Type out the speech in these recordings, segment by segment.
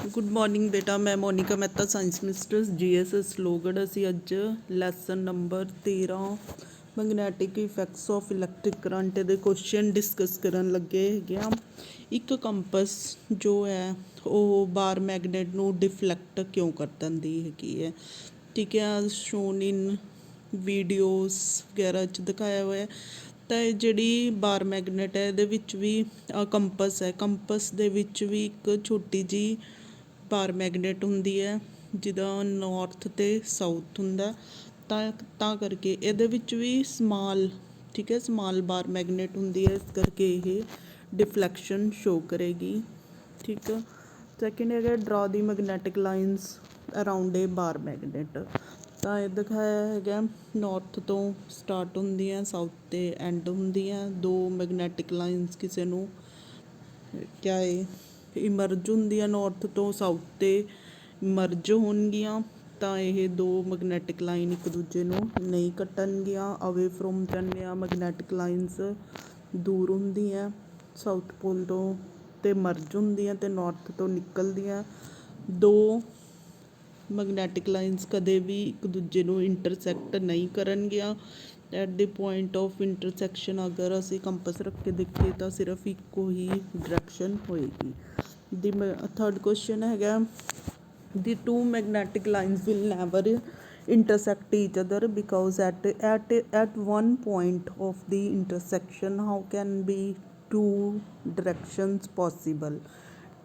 Good morning बेटा, मैं Monika Mehta science mistress GSS Logarh. ਅਸੀਂ ਅੱਜ lesson number 13 magnetic effects of electric current ਦੇ ਕੁਐਸਚਨ ਡਿਸਕਸ ਕਰਨ ਲੱਗੇ ਹੈਗੇ ਆ। ਇੱਕ ਕੰਪਸ ਜੋ ਹੈ ਉਹ ਬਾਰ ਮੈਗਨੇਟ ਨੂੰ ਡਿਫਲੈਕਟ ਕਿਉਂ ਕਰ ਦਿੰਦੀ ਹੈਗੀ ਹੈ, ਠੀਕ ਹੈ, ਸ਼ੋਨ ਇਨ ਵੀਡੀਓਜ਼ ਵਗੈਰਾ 'ਚ ਦਿਖਾਇਆ ਹੋਇਆ। ਤਾਂ ਇਹ ਜਿਹੜੀ ਬਾਰ ਮੈਗਨੇਟ ਹੈ ਇਹਦੇ ਵਿੱਚ ਵੀ ਕੰਪਸ ਹੈ, ਕੰਪਸ ਦੇ ਵਿੱਚ ਵੀ ਇੱਕ ਛੋਟੀ ਜਿਹੀ ਬਾਰ ਮੈਗਨੇਟ ਹੁੰਦੀ ਹੈ ਜਿਹਦਾ ਨੌਰਥ ਅਤੇ ਸਾਊਥ ਹੁੰਦਾ। ਤਾਂ ਕਰਕੇ ਇਹਦੇ ਵਿੱਚ ਵੀ ਸਮਾਲ, ਠੀਕ ਹੈ, ਸਮਾਲ ਬਾਰ ਮੈਗਨੇਟ ਹੁੰਦੀ ਹੈ, ਇਸ ਕਰਕੇ ਇਹ ਡਿਫਲੈਕਸ਼ਨ ਸ਼ੋ ਕਰੇਗੀ। ਠੀਕ ਹੈ। ਸੈਕਿੰਡ ਹੈਗਾ ਡਰਾ ਦੀ ਮੈਗਨੈਟਿਕ ਲਾਈਨਸ ਅਰਾਊਂਡ ਏ ਬਾਰ ਮੈਗਨੇਟ। ਤਾਂ ਇਹ ਦਿਖਾਇਆ ਹੈਗਾ ਨੌਰਥ ਤੋਂ ਸਟਾਰਟ ਹੁੰਦੀਆਂ, ਸਾਊਥ 'ਤੇ ਐਂਡ ਹੁੰਦੀਆਂ। ਦੋ ਮੈਗਨੈਟਿਕ ਲਾਈਨਸ ਕਿਸੇ ਨੂੰ ਕਿਆ ਏ ਇਮਰਜ ਹੁੰਦੀਆਂ, ਨੌਰਥ ਤੋਂ ਸਾਊਥ 'ਤੇ ਮਰਜ ਹੋਣਗੀਆਂ। ਤਾਂ ਇਹ ਦੋ ਮੈਗਨੈਟਿਕ ਲਾਈਨ ਇੱਕ ਦੂਜੇ ਨੂੰ ਨਹੀਂ ਕੱਟਣਗੀਆਂ। ਅਵੇ ਫਰੋਮ ਜਾਂਦੇ ਆ ਮੈਗਨੈਟਿਕ ਲਾਈਨਸ ਦੂਰ ਹੁੰਦੀਆਂ, ਸਾਊਥ ਪੋਲ ਤੋਂ ਅਤੇ ਮਰਜ ਹੁੰਦੀਆਂ ਅਤੇ ਨੌਰਥ ਤੋਂ ਨਿਕਲਦੀਆਂ। ਦੋ ਮੈਗਨੈਟਿਕ ਲਾਈਨਸ ਕਦੇ ਵੀ ਇੱਕ ਦੂਜੇ ਨੂੰ ਇੰਟਰਸੈਕਟ ਨਹੀਂ ਕਰਨਗੀਆਂ। At the point of intersection ਅਗਰ ਅਸੀਂ ਕੰਪਸ ਰੱਖ ਕੇ ਦੇਖੀਏ ਤਾਂ ਸਿਰਫ ਇੱਕੋ ਹੀ ਡਾਇਰੈਕਸ਼ਨ ਹੋਏਗੀ। ਦੀ ਥਰਡ ਕੁਐਸਚਨ ਹੈਗਾ the two magnetic lines will never intersect each other because at one point of the intersection how can be two directions possible।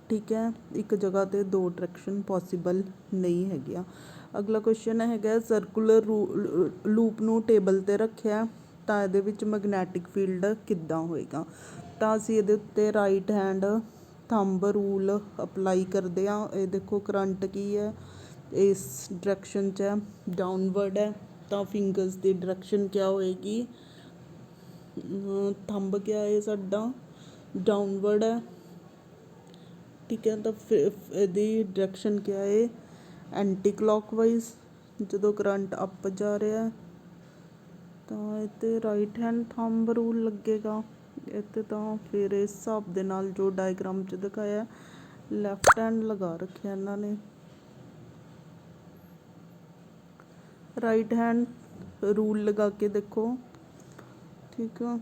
ਠੀਕ ਹੈ, ਇੱਕ ਜਗ੍ਹਾ 'ਤੇ ਦੋ ਡਾਇਰੈਕਸ਼ਨ ਪੋਸੀਬਲ ਨਹੀਂ ਹੈਗੀਆਂ। ਅਗਲਾ ਕੁਐਸਚਨ ਹੈਗਾ ਸਰਕੂਲਰ ਲੂਪ ਨੂੰ ਟੇਬਲ 'ਤੇ ਰੱਖਿਆ ਤਾਂ ਇਹਦੇ ਵਿੱਚ ਮੈਗਨੈਟਿਕ ਫੀਲਡ ਕਿੱਦਾਂ ਹੋਏਗਾ। ਤਾਂ ਅਸੀਂ ਇਹਦੇ ਉੱਤੇ right hand thumb rule apply ਕਰਦੇ ਹਾਂ। ਇਹ ਦੇਖੋ ਕਰੰਟ ਕੀ ਹੈ, ਇਸ ਡਾਇਰੈਕਸ਼ਨ 'ਚ ਹੈ, ਡਾਊਨਵਰਡ ਹੈ। ਤਾਂ ਫਿੰਗਰਸ ਦੀ ਡਾਇਰੈਕਸ਼ਨ ਕਿਆ ਹੋਏਗੀ, ਥੰਬ ਕਿਆ ਹੈ ਸਾਡਾ ਡਾਊਨਵਰਡ ਹੈ, ਠੀਕ ਹੈ। ਤਾਂ ਇਹਦੀ ਡਾਇਰੈਕਸ਼ਨ ਕਿਆ ਹੈ ਐਂਟੀ ਕਲੋਕਵਾਈਜ਼। ਜਦੋਂ ਕਰੰਟ ਅਪ ਜਾ ਰਿਹਾ ਤਾਂ ਇੱਥੇ ਰਾਈਟ ਹੈਂਡ ਥੰਬ ਰੂਲ ਲੱਗੇਗਾ ਇੱਥੇ। ਤਾਂ ਫਿਰ ਇਸ ਹਿਸਾਬ ਦੇ ਨਾਲ ਜੋ ਡਾਇਗਰਾਮ 'ਚ ਦਿਖਾਇਆ ਲੈਫਟ ਹੈਂਡ ਲਗਾ ਰੱਖਿਆ ਇਹਨਾਂ ਨੇ। ਰਾਈਟ ਹੈਂਡ ਰੂਲ ਲਗਾ ਕੇ ਦੇਖੋ, ਠੀਕ ਆ।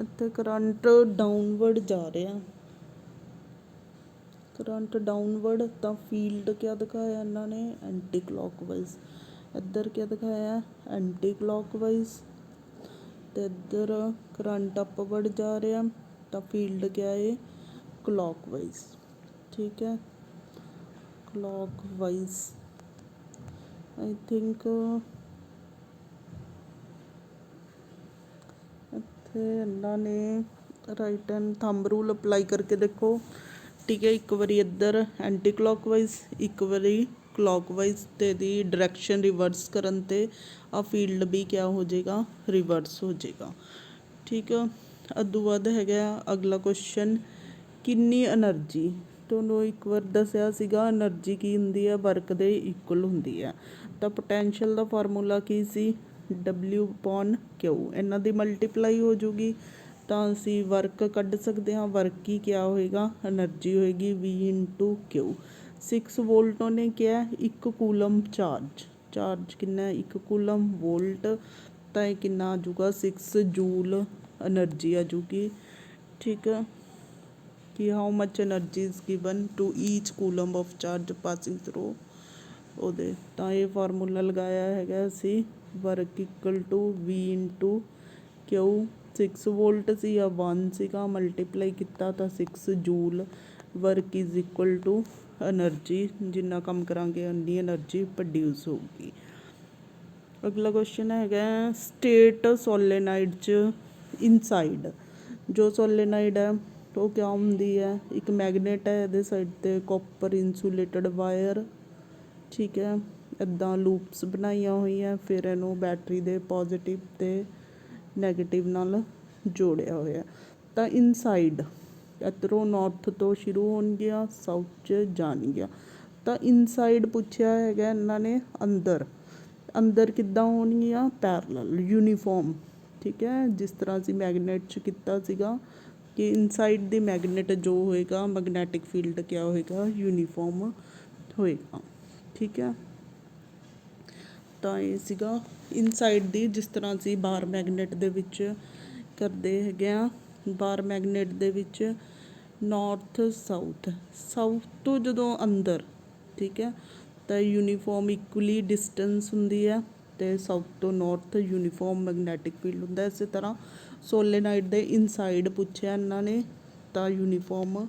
ਇੱਥੇ ਕਰੰਟ ਡਾਊਨਵਰਡ ਜਾ ਰਿਹਾ, ਕਰੰਟ ਡਾਊਨਵਰਡ। ਤਾਂ ਫੀਲਡ ਕਿਆ ਦਿਖਾਇਆ ਇਹਨਾਂ ਨੇ ਐਂਟੀ ਕਲੋਕਵਾਈਜ਼। ਇੱਧਰ ਕਿਆ ਦਿਖਾਇਆ ਐਂਟੀ ਕਲੋਕਵਾਈਜ਼ ਅਤੇ ਇੱਧਰ ਕਰੰਟ ਅਪਵਰਡ ਜਾ ਰਿਹਾ ਤਾਂ ਫੀਲਡ ਕਿਆ ਹੈ ਕਲੋਕਵਾਈਜ਼, ਠੀਕ ਹੈ, ਕਲੋਕਵਾਈਜ਼। ਆਈ ਥਿੰਕ ਇੱਥੇ ਇਹਨਾਂ ਨੇ right hand thumb rule apply ਕਰਕੇ ਦੇਖੋ, ਠੀਕ ਹੈ। ਇੱਕ ਵਾਰੀ ਇੱਧਰ ਐਂਟੀ ਕਲੋਕਵਾਈਜ਼, ਇੱਕ ਵਾਰੀ ਕਲੋਕਵਾਈਜ਼, ਅਤੇ ਇਹਦੀ ਡਾਇਰੈਕਸ਼ਨ ਰਿਵਰਸ ਕਰਨ 'ਤੇ ਆ ਫੀਲਡ ਵੀ ਕਿਆ ਹੋ ਜਾਏਗਾ ਰਿਵਰਸ ਹੋ ਜਾਏਗਾ, ਠੀਕ ਆ। ਅੱਦੂ ਬਾਅਦ ਹੈਗਾ ਅਗਲਾ ਕੁਐਸਚਨ ਕਿੰਨੀ ਐਨਰਜੀ। ਤੁਹਾਨੂੰ ਇੱਕ ਵਾਰ ਦੱਸਿਆ ਸੀਗਾ ਐਨਰਜੀ ਕੀ ਹੁੰਦੀ ਹੈ, ਵਰਕ ਦੇ ਇਕੁਅਲ ਹੁੰਦੀ ਹੈ। ਤਾਂ ਪੋਟੈਂਸ਼ੀਅਲ ਦਾ ਫਾਰਮੂਲਾ ਕੀ ਸੀ W/Q, ਇਹਨਾਂ ਦੀ ਮਲਟੀਪਲਾਈ ਹੋ ਜੂਗੀ ਤਾਂ ਅਸੀਂ ਵਰਕ ਕੱਢ ਸਕਦੇ ਹਾਂ। ਵਰਕ ਕੀ ਕਿਆ ਹੋਏਗਾ ਐਨਰਜੀ ਹੋਏਗੀ V/Q। 6 ਵੋਲਟ ਉਹਨੇ ਕਿਹਾ, 1 ਕੂਲਮ ਚਾਰਜ ਕਿੰਨਾ 1 ਕੂਲਮ ਵੋਲਟ। ਤਾਂ ਇਹ ਕਿੰਨਾ ਆ ਜੂਗਾ 6 ਜੂਲ ਐਨਰਜੀ ਆ ਜੂਗੀ, ਠੀਕ ਹੈ। ਕਿ how much energy is given to each coulomb of charge passing through ਉਹਦੇ। ਤਾਂ ਇਹ ਫਾਰਮੂਲਾ ਲਗਾਇਆ ਹੈਗਾ ਅਸੀਂ work equal to V/Q। 6 volt ਸੀ ਜਾਂ 1 ਸੀਗਾ, ਮਲਟੀਪਲਾਈ ਕੀਤਾ ਤਾਂ 6 joule. Work is equal to energy, ਜਿੰਨਾ ਕੰਮ ਕਰਾਂਗੇ ਉਨੀ ਐਨਰਜੀ ਪ੍ਰੋਡਿਊਸ ਹੋਊਗੀ। ਅਗਲਾ ਕੁਐਸਚਨ ਹੈਗਾ ਸਟੇਟ ਸੋਲੇਨਾਈਡ 'ਚ ਇਨਸਾਈਡ। ਜੋ ਸੋਲੇਨਾਈਡ ਹੈ ਉਹ ਕਿਆ ਹੁੰਦੀ ਹੈ, ਇੱਕ ਮੈਗਨੇਟ ਹੈ, ਇਹਦੇ ਸਾਈਡ 'ਤੇ ਕਾਪਰ ਇੰਸੂਲੇਟਡ ਵਾਇਰ, ਠੀਕ ਹੈ। ਇੱਦਾਂ ਲੂਪਸ ਬਣਾਈਆਂ ਹੋਈਆਂ, ਫਿਰ ਇਹਨੂੰ ਬੈਟਰੀ ਦੇ ਪੋਜ਼ੀਟਿਵ ਅਤੇ ਨੈਗੇਟਿਵ ਨਾਲ ਜੋੜਿਆ ਹੋਇਆ। ਤਾਂ ਇਨਸਾਈਡ ਇੱਧਰੋਂ ਨੌਰਥ ਤੋਂ ਸ਼ੁਰੂ ਹੋਣਗੀਆਂ, ਸਾਊਥ 'ਚ ਜਾਣਗੀਆਂ। ਤਾਂ ਇਨਸਾਈਡ ਪੁੱਛਿਆ ਹੈਗਾ ਇਹਨਾਂ ਨੇ ਅੰਦਰ, ਅੰਦਰ ਕਿੱਦਾਂ ਹੋਣਗੀਆਂ ਪੈਰਲਲ ਯੂਨੀਫਾਰਮ, ਠੀਕ ਹੈ। ਜਿਸ ਤਰ੍ਹਾਂ ਅਸੀਂ ਮੈਗਨੇਟ 'ਚ ਕੀਤਾ ਸੀਗਾ ਕਿ ਇਨਸਾਈਡ ਦੀ ਮੈਗਨੇਟ ਜੋ ਹੋਏਗਾ ਮੈਗਨੈਟਿਕ ਫੀਲਡ ਕਿਆ ਹੋਏਗਾ, ਯੂਨੀਫਾਰਮ ਹੋਏਗਾ। ਠੀਕ ਹੈ, ਤਾਂ ਇਹ ਸੀਗਾ ਇਨਸਾਈਡ ਦੀ, ਜਿਸ ਤਰ੍ਹਾਂ ਅਸੀਂ ਬਾਹਰ ਮੈਗਨੇਟ ਦੇ ਵਿੱਚ ਕਰਦੇ ਹੈਗੇ ਆ। ਬਾਹਰ ਮੈਗਨੇਟ ਦੇ ਵਿੱਚ ਨੌਰਥ ਸਾਊਥ, ਸਾਊਥ ਤੋਂ ਜਦੋਂ ਅੰਦਰ, ਠੀਕ ਹੈ, ਤਾਂ ਯੂਨੀਫਾਰਮ ਇਕੁਅਲੀ ਡਿਸਟੈਂਸ ਹੁੰਦੀ ਹੈ, ਅਤੇ ਸਾਊਥ ਤੋਂ ਨੌਰਥ ਯੂਨੀਫਾਰਮ ਮੈਗਨੈਟਿਕ ਫੀਲਡ ਹੁੰਦਾ। ਇਸੇ ਤਰ੍ਹਾਂ ਸੋਲੇਨਾਈਡ ਦੇ ਇਨਸਾਈਡ ਪੁੱਛਿਆ ਇਹਨਾਂ ਨੇ, ਤਾਂ ਯੂਨੀਫਾਰਮ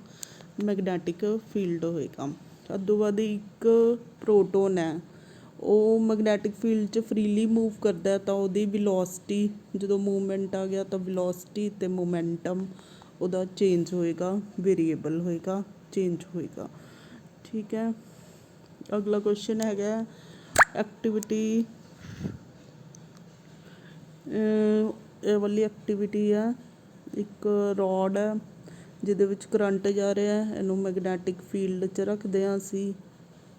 ਮੈਗਨੈਟਿਕ ਫੀਲਡ ਹੋਏਗਾ। ਅੱਧੋ ਵੱਧ ਇੱਕ ਪ੍ਰੋਟੋਨ ਹੈ, ਉਹ ਮੈਗਨੈਟਿਕ ਫੀਲਡ 'ਚ ਫਰੀਲੀ ਮੂਵ ਕਰਦਾ, ਤਾਂ ਉਹਦੀ ਵਿਲੋਸਿਟੀ, ਜਦੋਂ ਮੂਵਮੈਂਟ ਆ ਗਿਆ ਤਾਂ ਵਿਲੋਸਿਟੀ ਅਤੇ ਮੋਮੈਂਟਮ ਉਹਦਾ ਚੇਂਜ ਹੋਏਗਾ, ਵੇਰੀਏਬਲ ਹੋਏਗਾ, ਚੇਂਜ ਹੋਏਗਾ। ਠੀਕ ਹੈ, ਅਗਲਾ ਕੁਐਸਚਨ ਹੈਗਾ ਐਕਟੀਵਿਟੀ। ਇਹ ਵਾਲੀ ਐਕਟੀਵਿਟੀ ਹੈ, ਇੱਕ ਰੋਡ ਹੈ ਜਿਹਦੇ ਵਿੱਚ ਕਰੰਟ ਜਾ ਰਿਹਾ, ਇਹਨੂੰ ਮੈਗਨੈਟਿਕ ਫੀਲਡ 'ਚ ਰੱਖਦੇ ਹਾਂ ਅਸੀਂ।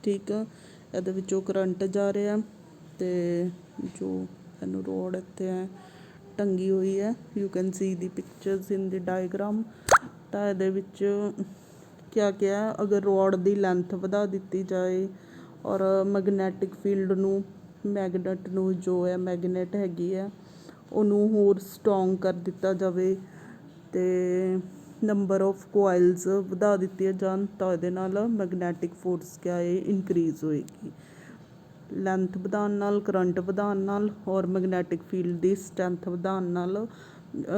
ਠੀਕ ਆ, ਇਹਦੇ ਵਿੱਚੋਂ ਕਰੰਟ ਜਾ ਰਿਹਾ, ਅਤੇ ਜੋ ਇਹਨੂੰ ਰੋਡ ਇੱਥੇ ਹੈ ਟੰਗੀ ਹੋਈ ਹੈ, you can see the pictures in the diagram. ਤਾਂ ਇਹਦੇ ਵਿੱਚ ਕਿਆ ਕਿਹਾ, ਅਗਰ ਰੋਡ ਦੀ ਲੈਂਥ ਵਧਾ ਦਿੱਤੀ ਜਾਏ ਔਰ ਮੈਗਨੈਟਿਕ ਫੀਲਡ ਨੂੰ, ਮੈਗਨੇਟ ਨੂੰ, ਜੋ ਹੈ ਮੈਗਨੇਟ ਹੈਗੀ ਹੈ ਉਹਨੂੰ ਹੋਰ ਸਟਰੋਂਗ ਕਰ ਦਿੱਤਾ ਜਾਵੇ, ਅਤੇ ਨੰਬਰ ਆਫ ਕੋਇਲਸ ਵਧਾ ਦਿੱਤੀਆਂ ਜਾਣ, ਤਾਂ ਇਹਦੇ ਨਾਲ ਮੈਗਨੈਟਿਕ ਫੋਰਸ ਕਿਆ ਹੈ, ਇਨਕਰੀਜ਼ ਹੋਏਗੀ। ਲੈਂਥ ਵਧਾਉਣ ਨਾਲ, ਕਰੰਟ ਵਧਾਉਣ ਨਾਲ, ਔਰ ਮੈਗਨੈਟਿਕ ਫੀਲਡ ਦੀ ਸਟਰੈਂਥ ਵਧਾਉਣ ਨਾਲ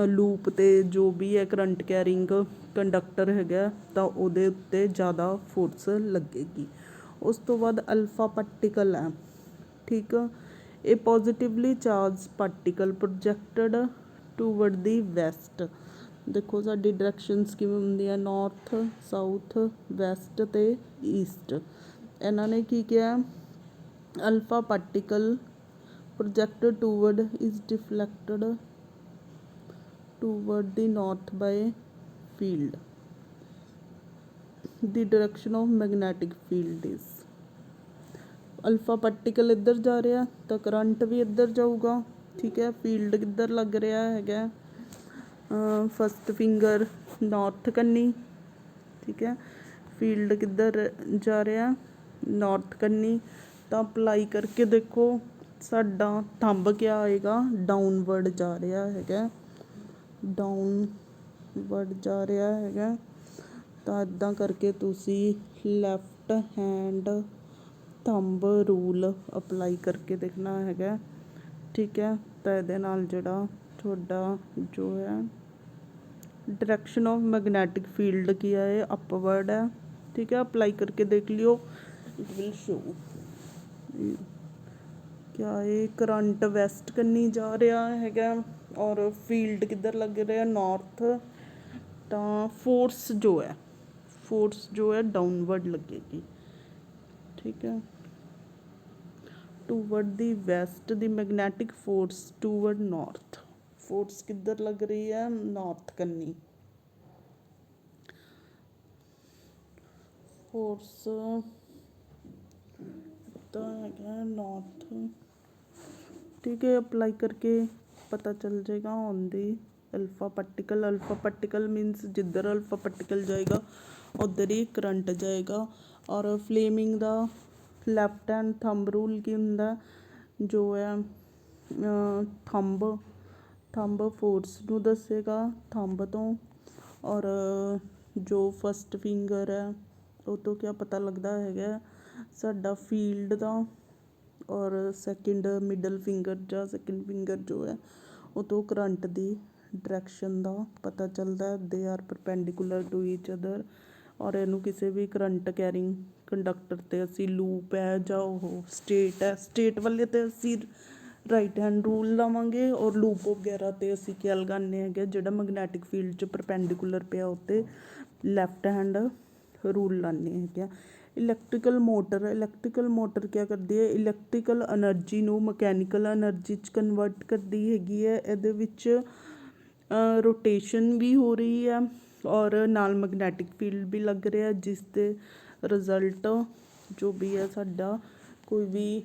ਲੂਪ 'ਤੇ ਜੋ ਵੀ ਹੈ ਕਰੰਟ ਕੈਰਿੰਗ ਕੰਡਕਟਰ ਹੈਗਾ, ਤਾਂ ਉਹਦੇ ਉੱਤੇ ਜ਼ਿਆਦਾ ਫੋਰਸ ਲੱਗੇਗੀ। ਉਸ ਤੋਂ ਬਾਅਦ ਅਲਫਾ ਪਾਰਟੀਕਲ ਹੈ। ਠੀਕ ਆ, ਇਹ ਪੋਜ਼ੀਟਿਵਲੀ ਚਾਰਜ ਪਾਰਟੀਕਲ ਪ੍ਰੋਜੈਕਟਡ ਟੂਵਰਡ ਦੀ ਵੈਸਟ। ਦੇਖੋ ਸਾਡੀ ਡਾਇਰੈਕਸ਼ਨਸ ਕਿਵੇਂ ਹੁੰਦੀਆਂ, ਨੌਰਥ, ਸਾਊਥ, ਵੈਸਟ ਅਤੇ ਈਸਟ। ਇਹਨਾਂ ਨੇ ਕੀ ਕਿਹਾ, alpha particle projected toward is ਡਿਫਲੈਕਟਡ toward the north bye field, the direction of magnetic field is. Alpha particle ਇੱਧਰ ਜਾ ਰਿਹਾ ਤਾਂ ਕਰੰਟ ਵੀ ਇੱਧਰ ਜਾਊਗਾ। ਠੀਕ ਹੈ, ਫੀਲਡ ਕਿੱਧਰ ਲੱਗ ਰਿਹਾ ਹੈਗਾ, ਫਸਟ ਫਿੰਗਰ ਨੌਰਥ ਕੰਨੀ। ਠੀਕ ਹੈ, ਫੀਲਡ ਕਿੱਧਰ ਜਾ ਰਿਹਾ, ਨੌਰਥ ਕੰਨੀ। ਤਾਂ ਅਪਲਾਈ ਕਰਕੇ ਦੇਖੋ ਸਾਡਾ ਥੰਬ ਕਿਆ ਆਏਗਾ, ਡਾਊਨਵਰਡ ਜਾ ਰਿਹਾ ਹੈਗਾ, ਡਾਊਨਵਰਡ ਜਾ ਰਿਹਾ ਹੈਗਾ। ਤਾਂ ਇੱਦਾਂ ਕਰਕੇ ਤੁਸੀਂ left hand thumb rule apply ਕਰਕੇ ਦੇਖਣਾ ਹੈਗਾ। ਠੀਕ ਹੈ, ਤਾਂ ਇਹਦੇ ਨਾਲ ਜਿਹੜਾ ਤੁਹਾਡਾ ਜੋ ਹੈ ਡਾਇਰੈਕਸ਼ਨ ਆਫ ਮੈਗਨੈਟਿਕ ਫੀਲਡ ਕੀ ਹੈ, ਅਪਵਰਡ ਹੈ। ਠੀਕ ਹੈ, ਅਪਲਾਈ ਕਰਕੇ ਦੇਖ ਲਿਓ, ਇਟ ਵਿਲ ਸ਼ੋ ਕਿਆ ਇਹ ਕਰੰਟ ਵੈਸਟ ਕੰਨੀ ਜਾ ਰਿਹਾ ਹੈਗਾ, ਔਰ ਫੀਲਡ ਕਿੱਧਰ ਲੱਗ ਰਿਹਾ, ਨੌਰਥ। ਤਾਂ ਫੋਰਸ ਜੋ ਹੈ ਡਾਊਨਵਰਡ ਲੱਗੇਗੀ। ਠੀਕ ਹੈ, ਟੂਵਰਡ ਦੀ ਵੈਸਟ ਦੀ magnetic force toward north, force ਕਿੱਧਰ ਲੱਗ ਰਹੀ ਹੈ, ਨੌਰਥ ਕੰਨੀ। ਫੋਰਸ ਤਾਂ ਹੈਗਾ ਨੌਰਥ। ਠੀਕ ਹੈ, ਅਪਲਾਈ ਕਰਕੇ ਪਤਾ ਚੱਲ ਜਾਏਗਾ on the alpha particle. Alpha particle means ਜਿੱਧਰ ਅਲਫਾ ਪਾਰਟੀਕਲ ਜਾਏਗਾ ਉੱਧਰ ਹੀ ਕਰੰਟ ਜਾਏਗਾ। ਔਰ ਫਲੇਮਿੰਗ ਦਾ ਲੈਫਟ ਹੈਂਡ ਥੰਬ ਰੂਲ ਕੀ ਹੁੰਦਾ, ਜੋ ਹੈ ਥੰਬ ਫੋਰਸ ਨੂੰ ਦੱਸੇਗਾ ਥੰਬ ਤੋਂ, ਔਰ ਜੋ ਫਸਟ ਫਿੰਗਰ ਹੈ ਉਹ ਤੋਂ ਕਿਆ ਪਤਾ ਲੱਗਦਾ ਹੈਗਾ ਸਾਡਾ ਫੀਲਡ ਦਾ, ਔਰ ਸੈਕਿੰਡ ਮਿਡਲ ਫਿੰਗਰ ਜਾਂ ਸੈਕਿੰਡ ਫਿੰਗਰ ਜੋ ਹੈ ਉਹ ਤੋਂ ਕਰੰਟ ਦੀ ਡਾਇਰੈਕਸ਼ਨ ਦਾ ਪਤਾ ਚੱਲਦਾ। They are perpendicular to each other. ਔਰ ਇਹਨੂੰ ਕਿਸੇ ਵੀ ਕਰੰਟ ਕੈਰਿੰਗ ਕੰਡਕਟਰ 'ਤੇ ਅਸੀਂ ਲੂਪ ਹੈ ਜਾਂ ਉਹ ਸਟੇਟ ਹੈ, ਸਟੇਟ ਵਾਲੇ 'ਤੇ ਅਸੀਂ ਰਾਈਟ ਹੈਂਡ ਰੂਲ ਲਾਵਾਂਗੇ, ਔਰ ਲੂਪ ਵਗੈਰਾ 'ਤੇ ਅਸੀਂ ਕਿਆ ਲਗਾਉਂਦੇ ਹੈਗੇ, ਜਿਹੜਾ ਮੈਗਨੈਟਿਕ ਫੀਲਡ 'ਚ ਪਰਪੈਂਡੀਕੂਲਰ ਪਿਆ ਉੱਤੇ ਲੈਫਟ ਹੈਂਡ ਰੂਲ ਲਾਉਂਦੇ ਹੈਗੇ ਆ। ਇਲੈਕਟ੍ਰੀਕਲ ਮੋਟਰ ਕਿਆ ਕਰਦੀ ਹੈ, ਇਲੈਕਟ੍ਰੀਕਲ ਐਨਰਜੀ ਨੂੰ ਮਕੈਨੀਕਲ ਐਨਰਜੀ 'ਚ ਕਨਵਰਟ ਕਰਦੀ ਹੈਗੀ ਹੈ। ਇਹਦੇ ਵਿੱਚ ਰੋਟੇਸ਼ਨ ਵੀ ਹੋ ਰਹੀ ਹੈ, ਔਰ ਨਾਲ ਮੈਗਨੈਟਿਕ ਫੀਲਡ ਵੀ ਲੱਗ ਰਿਹਾ, ਜਿਸ ਦੇ ਰਿਜ਼ਲਟ ਜੋ ਵੀ ਹੈ ਸਾਡਾ ਕੋਈ ਵੀ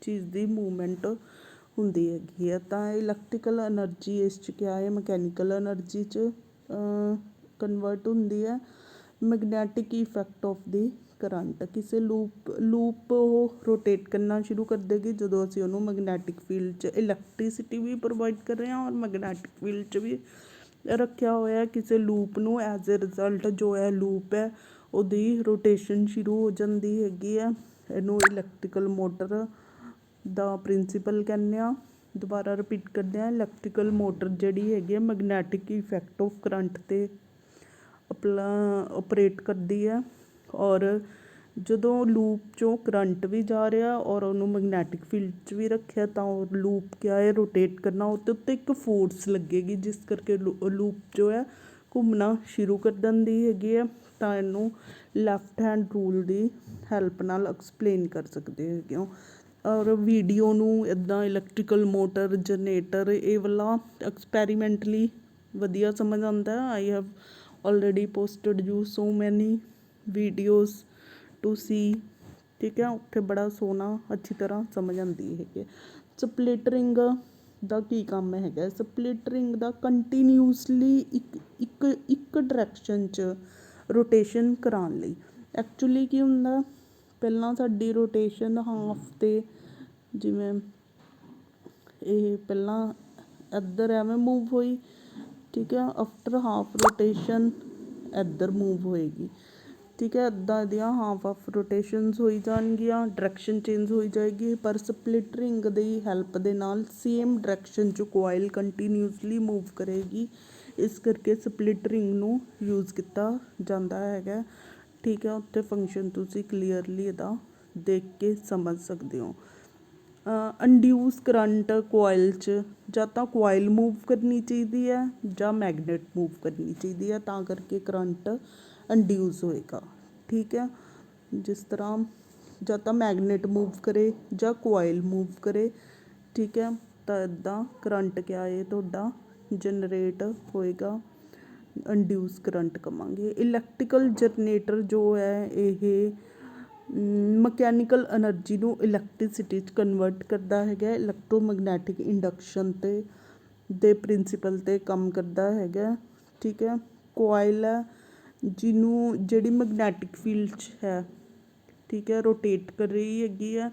ਚੀਜ਼ ਦੀ ਮੂਵਮੈਂਟ ਹੁੰਦੀ ਹੈਗੀ ਹੈ। ਤਾਂ ਇਲੈਕਟ੍ਰੀਕਲ ਐਨਰਜੀ ਇਸ 'ਚ ਕਿਆ ਹੈ, ਮਕੈਨੀਕਲ ਐਨਰਜੀ 'ਚ ਕਨਵਰਟ ਹੁੰਦੀ ਹੈ magnetic effect of the current. ਕਿਸੇ ਲੂਪ ਉਹ ਰੋਟੇਟ ਕਰਨਾ ਸ਼ੁਰੂ ਕਰ ਦੇਗੀ ਜਦੋਂ ਅਸੀਂ ਉਹਨੂੰ ਮੈਗਨੈਟਿਕ ਫੀਲਡ 'ਚ ਇਲੈਕਟ੍ਰੀਸਿਟੀ ਵੀ ਪ੍ਰੋਵਾਈਡ ਕਰ ਰਹੇ ਹਾਂ ਔਰ ਮੈਗਨੈਟਿਕ ਫੀਲਡ 'ਚ ਵੀ ਰੱਖਿਆ ਹੋਇਆ। ਕਿਸੇ ਲੂਪ ਨੂੰ ਐਜ਼ ਏ ਰਿਜ਼ਲਟ ਜੋ ਹੈ ਲੂਪ ਹੈ ਉਹਦੀ ਰੋਟੇਸ਼ਨ ਸ਼ੁਰੂ ਹੋ ਜਾਂਦੀ ਹੈਗੀ ਹੈ। ਇਹਨੂੰ ਇਲੈਕਟ੍ਰੀਕਲ ਮੋਟਰ ਦਾ ਪ੍ਰਿੰਸੀਪਲ ਕਹਿੰਦੇ ਆ। ਦੁਬਾਰਾ ਰਿਪੀਟ ਕਰਦੇ ਹਾਂ, ਇਲੈਕਟ੍ਰੀਕਲ ਮੋਟਰ ਜਿਹੜੀ ਹੈਗੀ ਹੈ ਮੈਗਨੈਟਿਕ ਇਫੈਕਟ ਆਫ ਕਰੰਟ 'ਤੇ ਆਪਣਾ ਓਪਰੇਟ ਕਰਦੀ ਹੈ ਔਰ ਜਦੋਂ ਲੂਪ 'ਚੋਂ ਕਰੰਟ ਵੀ ਜਾ ਰਿਹਾ ਔਰ ਉਹਨੂੰ ਮੈਗਨੈਟਿਕ ਫੀਲਡ 'ਚ ਵੀ ਰੱਖਿਆ ਤਾਂ ਉਹ ਲੂਪ ਕਿਆ ਹੈ ਰੋਟੇਟ ਕਰਨਾ, ਉਹਦੇ ਉੱਤੇ ਇੱਕ ਫੋਰਸ ਲੱਗੇਗੀ ਜਿਸ ਕਰਕੇ ਲੂਪ ਜੋ ਹੈ ਘੁੰਮਣਾ ਸ਼ੁਰੂ ਕਰ ਦਿੰਦੀ ਹੈਗੀ ਹੈ। ਤਾਂ ਇਹਨੂੰ ਲੈਫਟ ਹੈਂਡ ਰੂਲ ਦੀ ਹੈਲਪ ਨਾਲ ਐਕਸਪਲੇਨ ਕਰ ਸਕਦੇ ਹੈਗੇ ਹੋ। ਔਰ ਵੀਡੀਓ ਨੂੰ ਇੱਦਾਂ ਇਲੈਕਟ੍ਰੀਕਲ ਮੋਟਰ ਜਨਰੇਟਰ ਇਹ ਵਾਲਾ ਐਕਸਪੈਰੀਮੈਂਟਲੀ ਵਧੀਆ ਸਮਝ ਆਉਂਦਾ। I have already posted you so ਮੈਨੀ ਵੀਡੀਓਜ਼ ਟੂ ਸੀ, ਠੀਕ ਹੈ। ਉੱਥੇ ਬੜਾ ਸੋਹਣਾ ਅੱਛੀ ਤਰ੍ਹਾਂ ਸਮਝ ਆਉਂਦੀ ਹੈਗੀ। ਸਪਲਿਟ ਰਿੰਗ ਦਾ ਕੀ ਕੰਮ ਹੈਗਾ? ਸਪਲਿਟ ਰਿੰਗ ਦਾ ਕੰਟੀਨਿਊਸਲੀ ਇੱਕ ਡਾਇਰੈਕਸ਼ਨ 'ਚ ਰੋਟੇਸ਼ਨ ਕਰਾਉਣ ਲਈ। ਐਕਚੁਅਲੀ ਕੀ ਹੁੰਦਾ, ਪਹਿਲਾਂ ਸਾਡੀ ਰੋਟੇਸ਼ਨ ਹਾਫ 'ਤੇ ਜਿਵੇਂ ਇਹ ਪਹਿਲਾਂ ਇੱਧਰ ਐਵੇਂ ਮੂਵ ਹੋਈ, ਠੀਕ ਹੈ। ਆਫਟਰ ਹਾਫ ਰੋਟੇਸ਼ਨ ਇੱਧਰ ਮੂਵ ਹੋਏਗੀ, ਠੀਕ ਹੈ। ਇੱਦਾਂ ਦੀਆਂ ਹਾਫ ਰੋਟੇਸ਼ਨਸ ਹੋਈ ਜਾਣਗੀਆਂ, ਡਾਇਰੈਕਸ਼ਨ ਚੇਂਜ ਹੋਈ ਜਾਏਗੀ। ਪਰ ਸਪਲਿਟ ਰਿੰਗ ਦੀ ਹੈਲਪ ਦੇ ਨਾਲ ਸੇਮ ਡਾਇਰੈਕਸ਼ਨ 'ਚ ਕੋਇਲ ਕੰਟੀਨਿਊਸਲੀ ਮੂਵ ਕਰੇਗੀ। ਇਸ ਕਰਕੇ ਸਪਲਿਟ ਰਿੰਗ ਨੂੰ ਯੂਜ਼ ਕੀਤਾ ਜਾਂਦਾ ਹੈਗਾ, ਠੀਕ ਹੈ। ਉੱਥੇ ਫੰਕਸ਼ਨ ਤੁਸੀਂ ਕਲੀਅਰਲੀ ਇਹਦਾ ਦੇਖ ਕੇ ਸਮਝ ਸਕਦੇ ਹੋ। ਇੰਡਿਊਸ ਕਰੰਟ ਕੋਇਲ 'ਚ ਜਾਂ ਤਾਂ ਕੋਇਲ ਮੂਵ ਕਰਨੀ ਚਾਹੀਦੀ ਹੈ ਜਾਂ ਮੈਗਨੇਟ ਮੂਵ ਕਰਨੀ ਚਾਹੀਦੀ ਹੈ, ਤਾਂ ਕਰਕੇ ਕਰੰਟ ਇੰਡਿਊਸ ਹੋਏਗਾ, ਠੀਕ ਹੈ। ਜਿਸ ਤਰ੍ਹਾਂ ਜਾਂ ਤਾਂ ਮੈਗਨੇਟ ਮੂਵ ਕਰੇ ਜਾਂ ਕੋਇਲ ਮੂਵ ਕਰੇ, ਠੀਕ ਹੈ। ਤਾਂ ਇੱਦਾਂ ਕਰੰਟ ਕਿਆ ਹੈ ਤੁਹਾਡਾ ਜਨਰੇਟ ਹੋਏਗਾ, ਇੰਡਿਊਸ ਕਰੰਟ ਕਵਾਂਗੇ। ਇਲੈਕਟ੍ਰੀਕਲ ਜਨਰੇਟਰ ਜੋ ਹੈ ਇਹ ਮਕੈਨੀਕਲ ਐਨਰਜੀ ਨੂੰ ਇਲੈਕਟ੍ਰੀਸਿਟੀ 'ਚ ਕਨਵਰਟ ਕਰਦਾ ਹੈਗਾ। ਇਲੈਕਟ੍ਰੋਮੈਗਨੈਟਿਕ ਇੰਡਕਸ਼ਨ 'ਤੇ ਦੇ ਪ੍ਰਿੰਸੀਪਲ 'ਤੇ ਕੰਮ ਕਰਦਾ ਹੈਗਾ, ਠੀਕ ਹੈ। ਕੋਇਲ ਹੈ ਜਿਹੜੀ ਮੈਗਨੈਟਿਕ ਫੀਲਡ 'ਚ ਹੈ, ਠੀਕ ਹੈ, ਰੋਟੇਟ ਕਰ ਰਹੀ ਹੈਗੀ ਹੈ।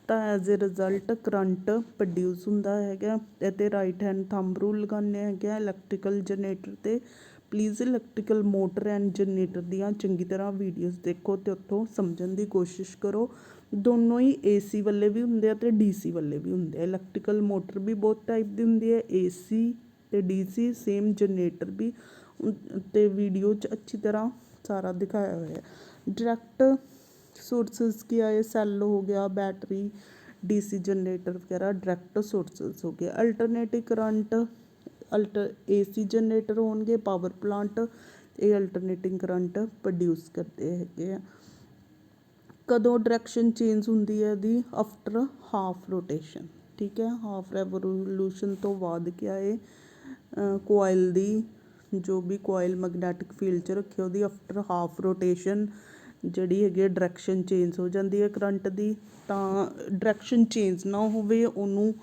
ਤਾਂ as a result current produce ਹੁੰਦਾ ਹੈਗਾ। ਅਤੇ ਰਾਈਟ ਹੈਂਡ ਥੰਬ ਰੂਲ ਲਗਾਉਂਦੇ ਹੈਗੇ ਆ ਇਲੈਕਟ੍ਰੀਕਲ ਜਨਰੇਟਰ 'ਤੇ। Please electrical motor and generator ਦੀਆਂ ਚੰਗੀ ਤਰ੍ਹਾਂ ਵੀਡੀਓਜ਼ ਦੇਖੋ ਅਤੇ ਉੱਥੋਂ ਸਮਝਣ ਦੀ ਕੋਸ਼ਿਸ਼ ਕਰੋ। ਦੋਨੋਂ ਹੀ AC ਵਾਲੇ ਵੀ ਹੁੰਦੇ ਆ ਅਤੇ DC ਵਾਲੇ ਵੀ ਹੁੰਦੇ ਆ। ਇਲੈਕਟ੍ਰੀਕਲ ਮੋਟਰ ਵੀ ਬਹੁਤ ਟਾਈਪ ਦੀ ਹੁੰਦੀ ਹੈ, AC ਅਤੇ DC। ਸੇਮ ਜਨਰੇਟਰ ਵੀ, ਅਤੇ ਵੀਡੀਓ 'ਚ ਅੱਛੀ ਤਰ੍ਹਾਂ ਸਾਰਾ ਦਿਖਾਇਆ ਹੋਇਆ। ਡਾਇਰੈਕਟ ਸੋਰਸਿਸ ਕੀ ਆਏ, ਸੈੱਲ ਹੋ ਗਿਆ, ਬੈਟਰੀ, DC ਜਨਰੇਟਰ ਵਗੈਰਾ ਡਾਇਰੈਕਟ ਸੋਰਸਿਸ ਹੋ ਗਏ। ਅਲਟਰਨੇਟਿਵ ਕਰੰਟ AC ਜਨਰੇਟਰ ਹੋਣਗੇ, ਪਾਵਰ ਪਲਾਂਟ, ਇਹ ਅਲਟਰਨੇਟਿੰਗ ਕਰੰਟ ਪ੍ਰੋਡਿਊਸ ਕਰਦੇ ਹੈਗੇ ਆ। ਕਦੋਂ ਡਾਇਰੈਕਸ਼ਨ ਚੇਂਜ ਹੁੰਦੀ ਹੈ ਇਹਦੀ? ਆਫਟਰ ਹਾਫ ਰੋਟੇਸ਼ਨ, ਠੀਕ ਹੈ। ਹਾਫ ਰੈਵੋਲੂਸ਼ਨ ਤੋਂ ਬਾਅਦ ਕਿਆ ਹੈ ਕੋਇਲ ਦੀ ਜੋ ਵੀ ਕੋਇਲ ਮੈਗਨੈਟਿਕ ਫੀਲਡ 'ਚ ਰੱਖੇ ਉਹਦੀ ਆਫਟਰ ਹਾਫ ਰੋਟੇਸ਼ਨ ਜਿਹੜੀ ਹੈਗੀ ਡਾਇਰੈਕਸ਼ਨ ਚੇਂਜ ਹੋ ਜਾਂਦੀ ਹੈ ਕਰੰਟ ਦੀ। ਤਾਂ ਡਾਇਰੈਕਸ਼ਨ ਚੇਂਜ ਨਾ ਹੋਵੇ ਉਹਨੂੰ,